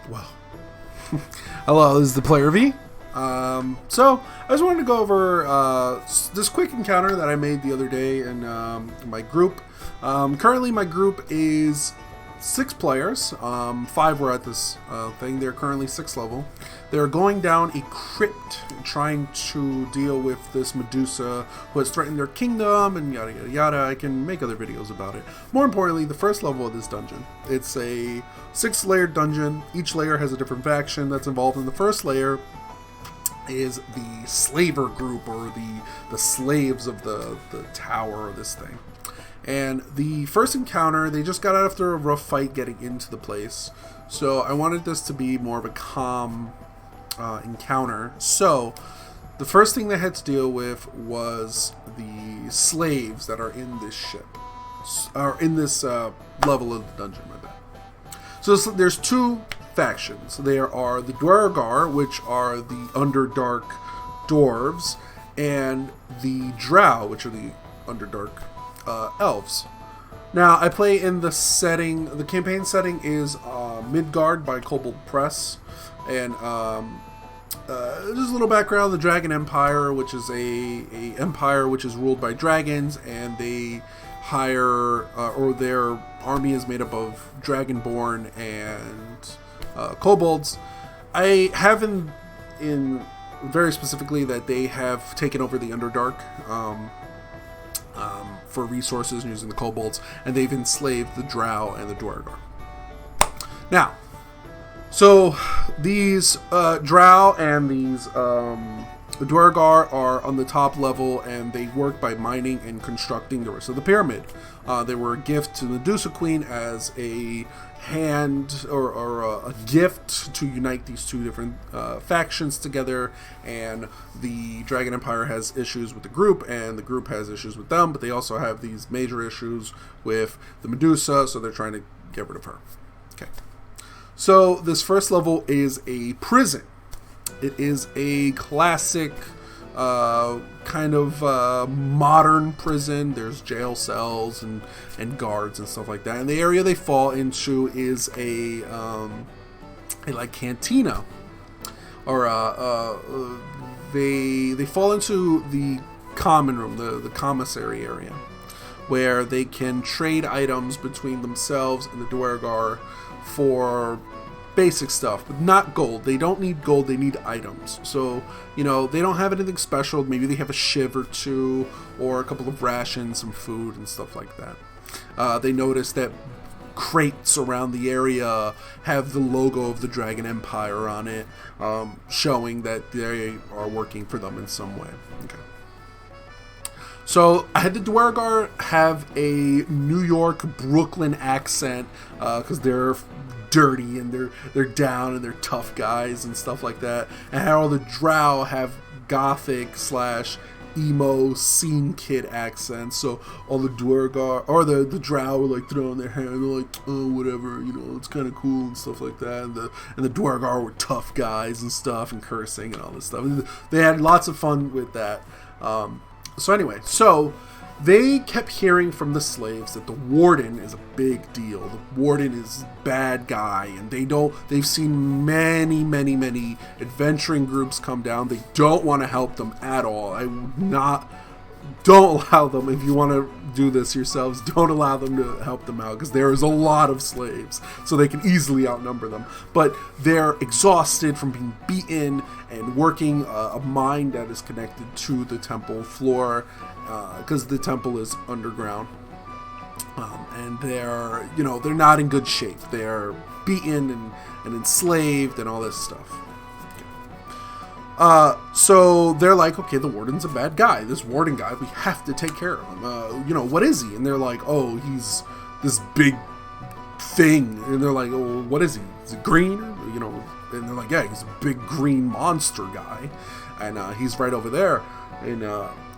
Well, hello, this is the Player V. So I just wanted to go over this quick encounter that I made the other day in my group. Currently, my group is 6 players. 5 were at this thing. They're currently 6th level. They're going down a crypt, trying to deal with this Medusa who has threatened their kingdom, and yada yada yada. I can make other videos about it. More importantly, the first level of this dungeon. It's a 6-layered dungeon. Each layer has a different faction that's involved. In the first layer is the slaver group, or the slaves of the tower of this thing. And the first encounter, they just got out after a rough fight getting into the place. So I wanted this to be more of a calm encounter. So the first thing they had to deal with was the slaves that are in this ship, or in this level of the dungeon, my bad. So there's 2 factions. There are the Duergar, which are the Underdark dwarves, and the Drow, which are the Underdark elves. Now, I play in the setting, the campaign setting is Midgard by Kobold Press, and just a little background, the Dragon Empire, which is a empire which is ruled by dragons, and they hire, or their army is made up of Dragonborn and kobolds. I have in very specifically that they have taken over the Underdark for resources using the kobolds, and they've enslaved the Drow and the Duergar. Now, so these Drow and these Duergar are on the top level, and they work by mining and constructing the rest of the pyramid. They were a gift to the Medusa Queen as a hand, or a gift to unite these 2 different factions together. And the Dragon Empire has issues with the group, and the group has issues with them, but they also have these major issues with the Medusa, so they're trying to get rid of her. Okay. So this first level is a prison. It is a classic kind of modern prison. There's jail cells and guards and stuff like that. And the area they fall into is a like cantina, or they fall into the common room, the commissary area, where they can trade items between themselves and the Duergar for basic stuff, but not gold. They don't need gold, they need items. So, they don't have anything special. Maybe they have a shiv or 2, or a couple of rations, some food and stuff like that. They notice that crates around the area have the logo of the Dragon Empire on it, showing that they are working for them in some way. Okay. So I had the Duergar have a New York, Brooklyn accent, because they're dirty and they're down and they're tough guys and stuff like that. And all the Drow have gothic / emo scene kid accents. So all the Duergar, or the Drow, were like throwing their hair, and they're like, oh, whatever, it's kind of cool and stuff like that. And the Duergar were tough guys and stuff, and cursing and all this stuff. And they had lots of fun with that. So anyway, they kept hearing from the slaves that the Warden is a big deal. The Warden is a bad guy, and they've seen many adventuring groups come down. They don't want to help them at all. Don't allow them, if you want to do this yourselves, don't allow them to help them out, because there is a lot of slaves, so they can easily outnumber them. But they're exhausted from being beaten and working a mine that is connected to the temple floor, because the temple is underground. And they're not in good shape. They're beaten and enslaved and all this stuff. So they're like, okay, the Warden's a bad guy. This Warden guy, we have to take care of him. What is he? And they're like, oh, he's this big thing. And they're like, oh, what is he? Is he green? And they're like, yeah, he's a big green monster guy. And he's right over there. And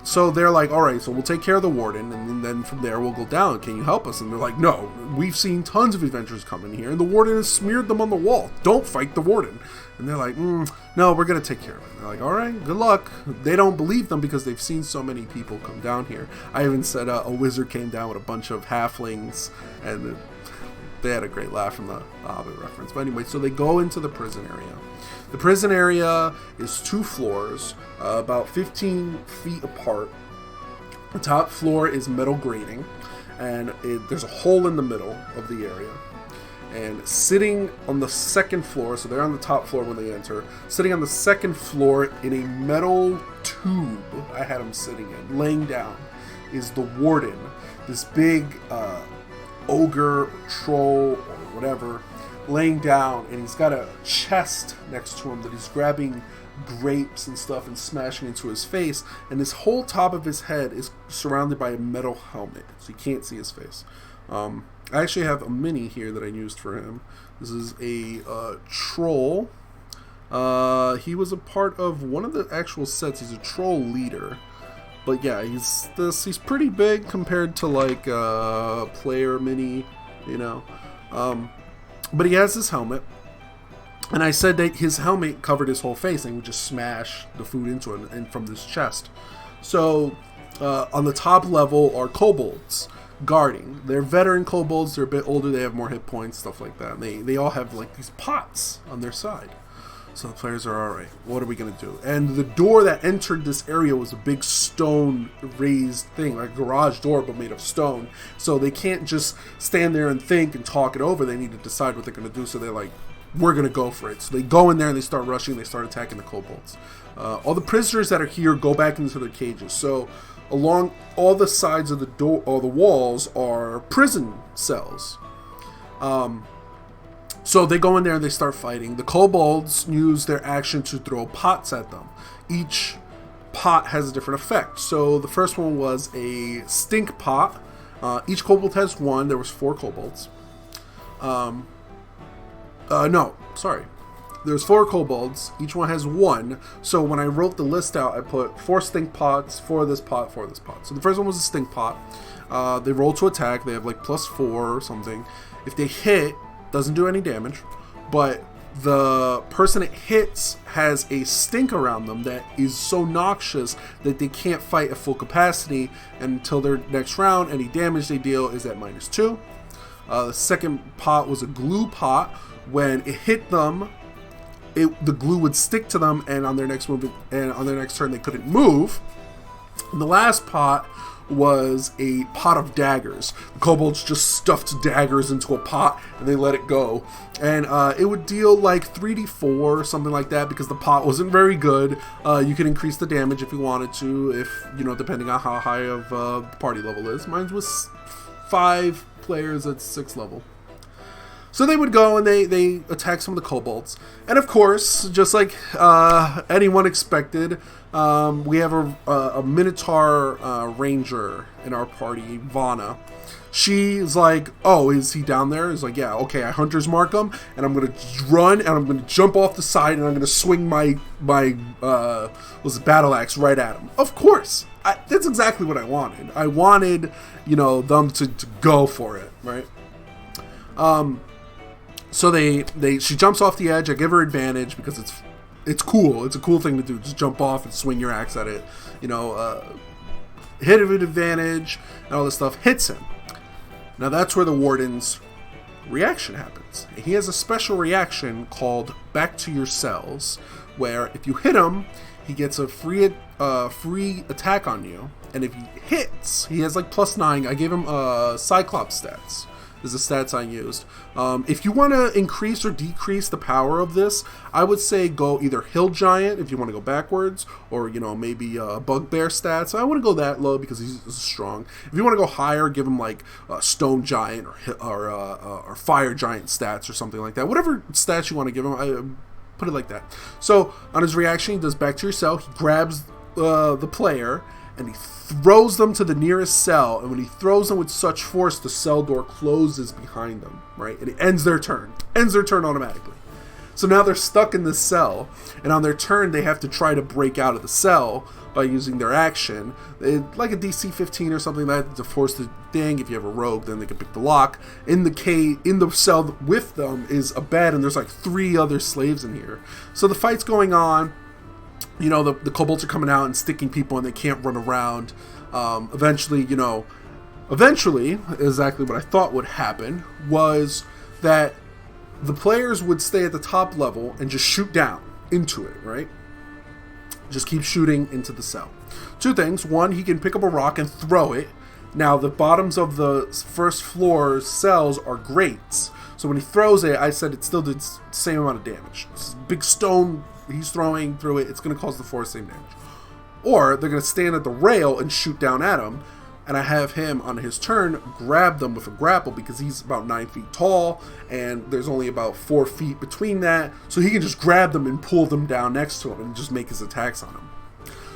so they're like, all right, so we'll take care of the Warden, and then from there we'll go down. Can you help us? And they're like, no, we've seen tons of adventurers come in here, and the Warden has smeared them on the wall. Don't fight the Warden. And they're like, no, we're going to take care of it. And they're like, all right, good luck. They don't believe them because they've seen so many people come down here. I even said a wizard came down with a bunch of halflings, and they had a great laugh from the Hobbit reference. But anyway, so they go into the prison area. The prison area is 2 floors, about 15 feet apart. The top floor is metal grating, and there's a hole in the middle of the area. And sitting on the second floor, so they're on the top floor when they enter, sitting on the second floor in a metal tube I had him sitting in, laying down, is the Warden, this big ogre, troll, or whatever, laying down, and he's got a chest next to him that he's grabbing grapes and stuff and smashing into his face, and his whole top of his head is surrounded by a metal helmet, so you can't see his face. I actually have a mini here that I used for him. This is a troll. He was a part of one of the actual sets. He's a troll leader. But yeah, he's pretty big compared to like player mini, you know. But he has this helmet. And I said that his helmet covered his whole face and he would just smash the food into it and from this chest. So on the top level are kobolds guarding. They're veteran kobolds. They're a bit older. They have more hit points, stuff like that. And they all have like these pots on their side. So the players are alright. What are we going to do? And the door that entered this area was a big stone raised thing, like a garage door but made of stone. So they can't just stand there and think and talk it over. They need to decide what they're going to do. So they're like, we're going to go for it. So they go in there and they start rushing. They start attacking the kobolds. All the prisoners that are here go back into their cages. So along all the sides of the door, or the walls, are prison cells. So they go in there and they start fighting. The kobolds use their action to throw pots at them. Each pot has a different effect. So the first one was a stink pot. Each kobold has one. There was 4 kobolds. There's 4 kobolds. Each one has 1. So when I wrote the list out, I put 4 stink pots, 4 of this pot, 4 of this pot. So the first one was a stink pot. They roll to attack. They have like +4 or something. If they hit, doesn't do any damage, but the person it hits has a stink around them that is so noxious that they can't fight at full capacity, and until their next round, any damage they deal is at -2. The second pot was a glue pot. When it hit them, the glue would stick to them, and on their next move, and on their next turn, they couldn't move. And the last pot was a pot of daggers. The kobolds just stuffed daggers into a pot and they let it go, and it would deal like 3d4 or something like that, because the pot wasn't very good. You can increase the damage if you wanted to, if you know, depending on how high of the party level is. Mine was 5 players at 6 level. So they would go and they attack some of the kobolds. And of course, just like anyone expected, we have a Minotaur ranger in our party, Vana. She's like, oh, is he down there? He's like, yeah, okay, I hunter's mark him, and I'm going to run, and I'm going to jump off the side, and I'm going to swing my battle axe right at him. Of course. That's exactly what I wanted. I wanted, you know, them to go for it, right? So she jumps off the edge. I give her advantage because it's cool. It's a cool thing to do. Just jump off and swing your axe at it. You know, hit with advantage and all this stuff. Hits him. Now that's where the Warden's reaction happens. And he has a special reaction called Back to Your Cells, where if you hit him, he gets a free attack on you. And if he hits, he has like +9. I gave him Cyclops stats. Is the stats I used. If you want to increase or decrease the power of this, I would say go either Hill Giant if you want to go backwards, or you know, maybe Bugbear stats. I want to go that low because he's strong. If you want to go higher, give him like Stone Giant or Fire Giant stats or something like that. Whatever stats you want to give him, I put it like that. So on his reaction, he does Back to Your Cell. He grabs the player and he throws them to the nearest cell, and when he throws them with such force, the cell door closes behind them, right? And it ends their turn. Ends their turn automatically. So now they're stuck in this cell, and on their turn, they have to try to break out of the cell by using their action. Like a DC 15 or something like that to force the thing. If you have a rogue, then they can pick the lock. In the cell with them is a bed, and there's like 3 other slaves in here. So the fight's going on. You know, the kobolds are coming out and sticking people, and they can't run around. Eventually, you know, Eventually, exactly what I thought would happen was that the players would stay at the top level and just shoot down into it, right? Just keep shooting into the cell. Two things. One, he can pick up a rock and throw it. Now, the bottoms of the first floor cells are grates. So when he throws it, I said it still did the same amount of damage. This big stone he's throwing through it, it's going to cause the floor the same damage. Or they're going to stand at the rail and shoot down at him. And I have him, on his turn, grab them with a grapple because he's about 9 feet tall. And there's only about 4 feet between that. So he can just grab them and pull them down next to him and just make his attacks on him.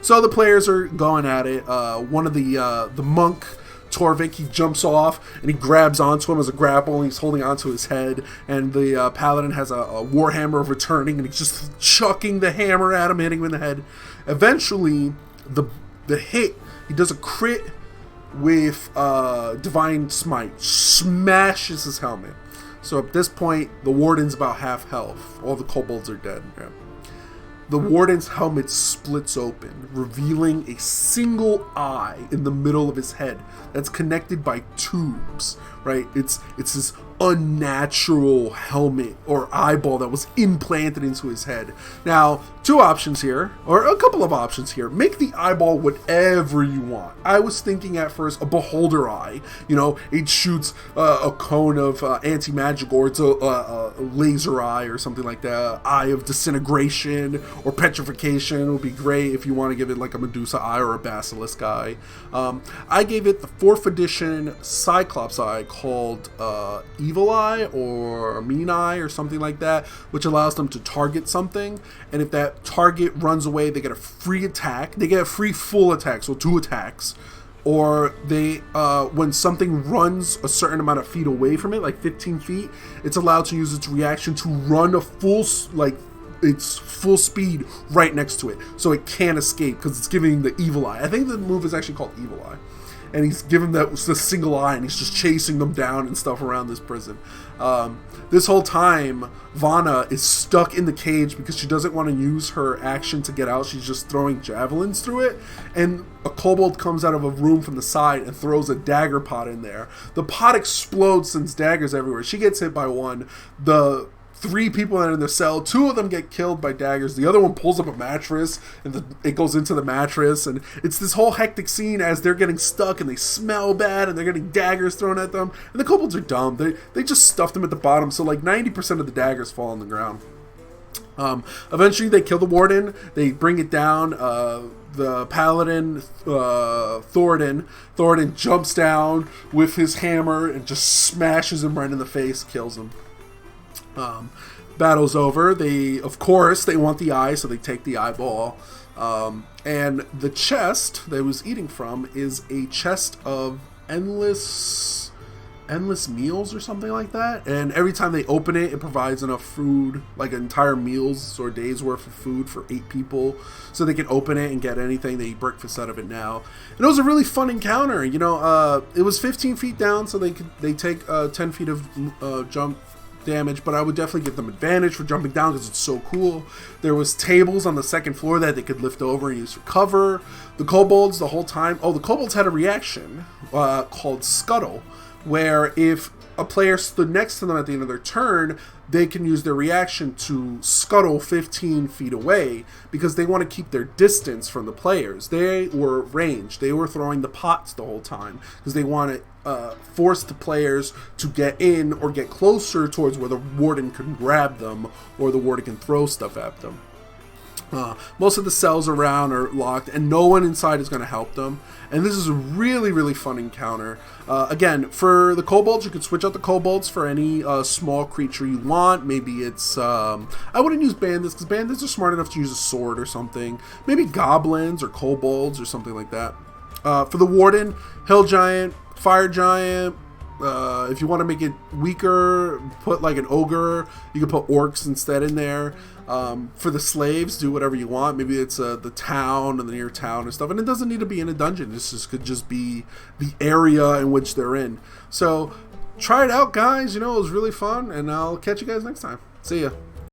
So the players are going at it. One of the monk, Torvik, he jumps off and he grabs onto him as a grapple and he's holding onto his head. And the paladin has a warhammer of returning and he's just chucking the hammer at him, hitting him in the head. Eventually, the hit, he does a crit with Divine Smite, smashes his helmet. So at this point, the Warden's about half health. All the kobolds are dead. Yeah. The Warden's helmet splits open, revealing a single eye in the middle of his head that's connected by tubes, right? It's this unnatural helmet or eyeball that was implanted into his head. Now, two options here, or a couple of options here. Make the eyeball whatever you want. I was thinking at first a beholder eye. You know, it shoots a cone of anti-magic, or it's a laser eye or something like that. Eye of disintegration or petrification would be great if you want to give it like a Medusa eye or a basilisk eye. I gave it the 4th edition Cyclops eye called Evil Eye or Mean Eye or something like that, which allows them to target something, and if that target runs away, they get a free attack. They get a free full attack, so 2 attacks. Or they, when something runs a certain amount of feet away from it, like 15 feet, it's allowed to use its reaction to run a full, it's full speed right next to it, so it can't escape because it's giving the evil eye. I think the move is actually called Evil Eye. And he's given that the single eye, and he's just chasing them down and stuff around this prison. This whole time, Vanna is stuck in the cage because she doesn't want to use her action to get out. She's just throwing javelins through it. And a kobold comes out of a room from the side and throws a dagger pot in there. The pot explodes, sends daggers everywhere. She gets hit by one. The 3 people that are in the cell, 2 of them get killed by daggers. The other one pulls up a mattress and it goes into the mattress, and it's this whole hectic scene as they're getting stuck and they smell bad and they're getting daggers thrown at them. And the kobolds are dumb. They just stuff them at the bottom, so like 90% of the daggers fall on the ground. Eventually they kill the Warden. They bring it down. The paladin, Warden jumps down with his hammer and just smashes him right in the face, kills him. Battle's over. Of course, they want the eye, so they take the eyeball. And the chest they was eating from is a chest of endless meals or something like that. And every time they open it, it provides enough food, like an entire meal's or day's worth of food for 8 people. So they can open it and get anything. They eat breakfast out of it now. And it was a really fun encounter. You know, it was 15 feet down, so they take 10 feet of jump damage, but I would definitely give them advantage for jumping down because it's so cool. There was tables on the 2nd floor that they could lift over and use for cover. The kobolds the whole time, the kobolds had a reaction called Scuttle, where if a player stood next to them at the end of their turn, they can use their reaction to scuttle 15 feet away because they want to keep their distance from the players. They were ranged. They were throwing the pots the whole time because they want to force the players to get in or get closer towards where the Warden can grab them or the Warden can throw stuff at them. Most of the cells around are locked and no one inside is going to help them. And this is a really, really fun encounter. Again, for the kobolds, you can switch out the kobolds for any small creature you want. Maybe it's, I wouldn't use bandits because bandits are smart enough to use a sword or something. Maybe goblins or kobolds or something like that. For the Warden, hill giant, fire giant. If you want to make it weaker, put like an ogre. You can put orcs instead in there. For the slaves, do whatever you want. Maybe it's the town and the near town and stuff. And it doesn't need to be in a dungeon. This could just be the area in which they're in. So try it out, guys. You know, it was really fun. And I'll catch you guys next time. See ya.